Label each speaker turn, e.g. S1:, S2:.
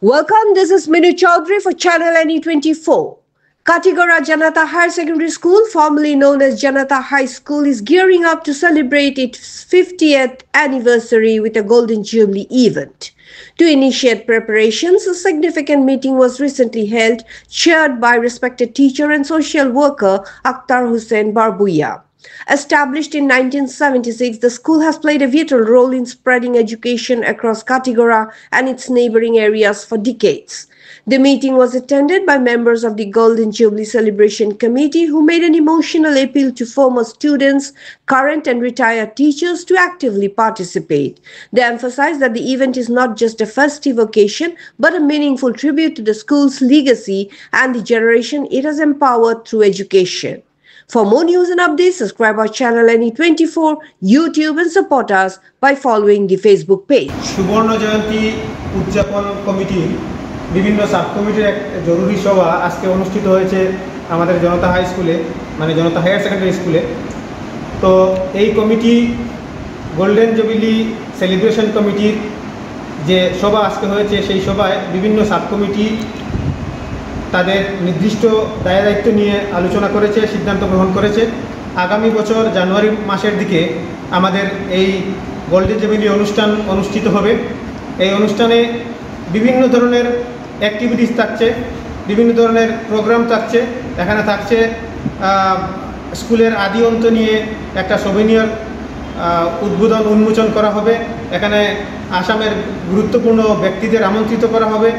S1: Welcome, this is Minu Chaudhary for Channel NE24. Katigora Janata Higher Secondary School, formerly known as Janata High School, is gearing up to celebrate its 50th anniversary with a Golden Jubilee event. To initiate preparations, a significant meeting was recently held, chaired by respected teacher and social worker Akhtar Hussain Barbuya. Established in 1976, the school has played a vital role in spreading education across Katigora and its neighboring areas for decades. The meeting was attended by members of the Golden Jubilee Celebration Committee who made an emotional appeal to former students, current and retired teachers to actively participate. They emphasized that the event is not just a festive occasion but a meaningful tribute to the school's legacy and the generation it has empowered through education. For more news and updates, subscribe our channel NE24, YouTube and support us by following the Facebook page.
S2: সুবর্ণ জয়ন্তী উদযাপন কমিটির বিভিন্ন sub কমিটির এক জরুরি সভা আজকে অনুষ্ঠিত হয়েছে আমাদের জনতা হাই স্কুলে, মানে জনতা হায়ার সেকেন্ডারি স্কুলে। তো এই কমিটি গোল্ডেন জুবিলি সেলিব্রেশন কমিটির যে সভা আজকে হয়েছে, সেই সভায় বিভিন্ন সাব কমিটি তাদের নির্দিষ্ট দায়িত্ব নিয়ে আলোচনা করেছে, সিদ্ধান্ত গ্রহণ করেছে। আগামী বছর জানুয়ারি মাসের দিকে আমাদের এই গোল্ডেন জুবিলি অনুষ্ঠান অনুষ্ঠিত হবে। এই অনুষ্ঠানে বিভিন্ন ধরনের অ্যাক্টিভিটিস থাকছে, বিভিন্ন ধরনের প্রোগ্রাম থাকছে। এখানে থাকছে স্কুলের আদি অন্ত নিয়ে একটা সোভেনিয়ার উদ্বোধন উন্মোচন করা হবে। এখানে আসামের গুরুত্বপূর্ণ ব্যক্তিদের আমন্ত্রিত করা হবে।